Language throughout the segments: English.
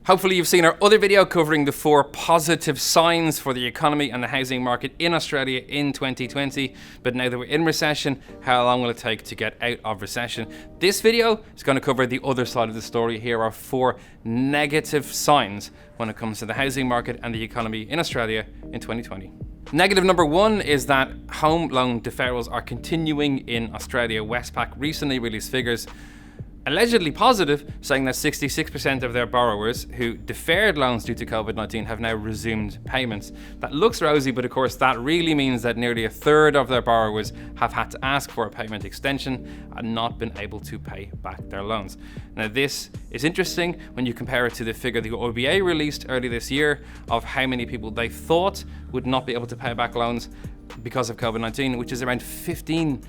Hopefully you've seen our other video covering the 4 positive signs for the economy and the housing market in Australia in 2020. But now that we're in recession, how long will it take to get out of recession? This video is going to cover the other side of the story. Here are 4 negative signs when it comes to the housing market and the economy in Australia in 2020. Negative number 1 is that home loan deferrals are continuing in Australia. Westpac recently released figures allegedly positive, saying that 66% of their borrowers who deferred loans due to COVID-19 have now resumed payments. That looks rosy, but of course that really means that nearly a third of their borrowers have had to ask for a payment extension and not been able to pay back their loans. Now this is interesting when you compare it to the figure the RBA released early this year of how many people they thought would not be able to pay back loans because of COVID-19, which is around 15%.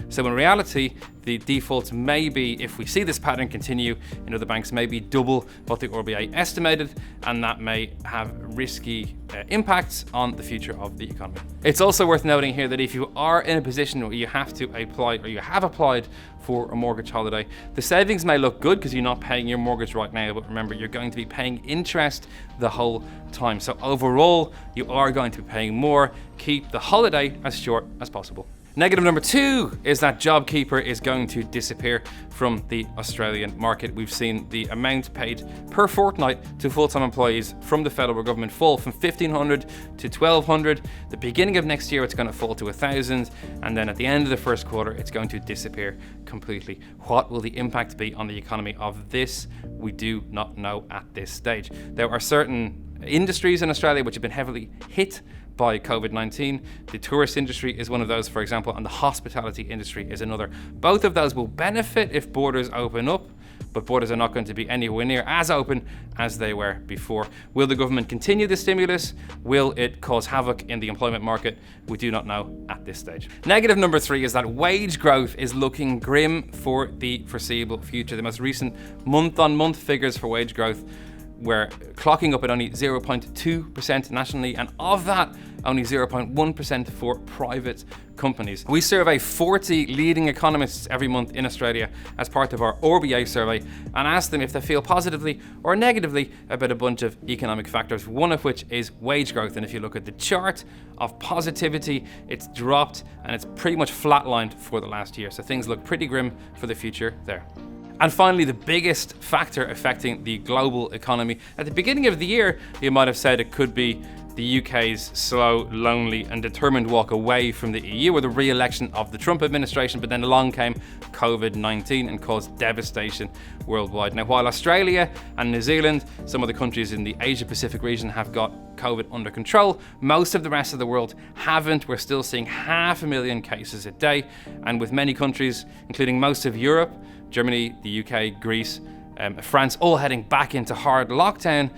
So in reality, the defaults may be, if we see this pattern continue in other banks, maybe double what the RBA estimated, and that may have risky impacts on the future of the economy. It's also worth noting here that if you are in a position where you have to apply, or you have applied for a mortgage holiday, the savings may look good because you're not paying your mortgage right now, but remember, you're going to be paying interest the whole time. So overall, you are going to be paying more. Keep the holiday as short as possible. Negative number 2 is that JobKeeper is going to disappear from the Australian market. We've seen the amount paid per fortnight to full-time employees from the federal government fall from $1,500 to $1,200. The beginning of next year, it's going to fall to $1,000, and then at the end of the first quarter, it's going to disappear completely. What will the impact be on the economy of this? We do not know at this stage. There are certain industries in Australia which have been heavily hit by COVID-19. The tourist industry is one of those, for example, and the hospitality industry is another. Both of those will benefit if borders open up, but borders are not going to be anywhere near as open as they were before. Will the government continue the stimulus? Will it cause havoc in the employment market? We do not know at this stage. Negative number 3 is that wage growth is looking grim for the foreseeable future. The most recent month-on-month figures for wage growth were clocking up at only 0.2% nationally, and of that, only 0.1% for private companies. We survey 40 leading economists every month in Australia as part of our RBA survey and ask them if they feel positively or negatively about a bunch of economic factors, one of which is wage growth. And if you look at the chart of positivity, it's dropped and it's pretty much flatlined for the last year. So things look pretty grim for the future there. And finally, the biggest factor affecting the global economy. At the beginning of the year, you might have said it could be the UK's slow, lonely and determined walk away from the EU or the re-election of the Trump administration, but then along came COVID-19 and caused devastation worldwide. Now, while Australia and New Zealand, some of the countries in the Asia-Pacific region have got COVID under control, most of the rest of the world haven't. We're still seeing 500,000 cases a day, and with many countries, including most of Europe, Germany, the UK, Greece, France, all heading back into hard lockdown,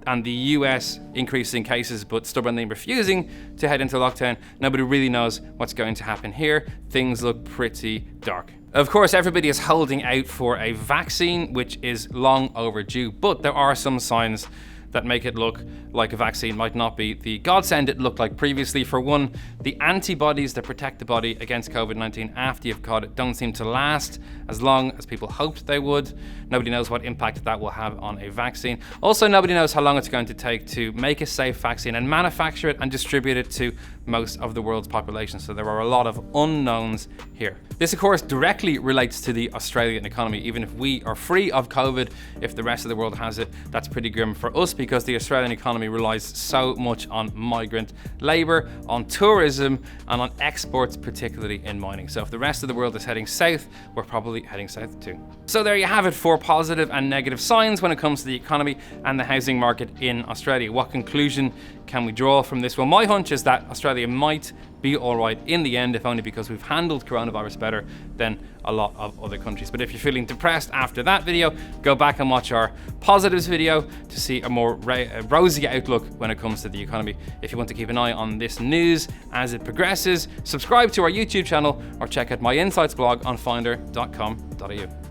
and the US increasing cases but stubbornly refusing to head into lockdown. Nobody really knows what's going to happen here. Things look pretty dark. Of course, everybody is holding out for a vaccine, which is long overdue, but there are some signs that make it look like a vaccine might not be the godsend it looked like previously. For one, the antibodies that protect the body against COVID-19 after you've caught it don't seem to last as long as people hoped they would. Nobody knows what impact that will have on a vaccine. Also, nobody knows how long it's going to take to make a safe vaccine and manufacture it and distribute it to most of the world's population. So there are a lot of unknowns here. This, of course, directly relates to the Australian economy. Even if we are free of COVID, if the rest of the world has it, that's pretty grim for us because the Australian economy relies so much on migrant labour, on tourism, and on exports, particularly in mining. So if the rest of the world is heading south, we're probably heading south too. So there you have it, 4 positive and negative signs when it comes to the economy and the housing market in Australia. What conclusion can we draw from this? Well, my hunch is that Australia might be all right in the end, if only because we've handled coronavirus better than a lot of other countries. But if you're feeling depressed after that video, go back and watch our positives video to see a more rosy outlook when it comes to the economy. If you want to keep an eye on this news as it progresses, subscribe to our YouTube channel or check out my insights blog on finder.com.au.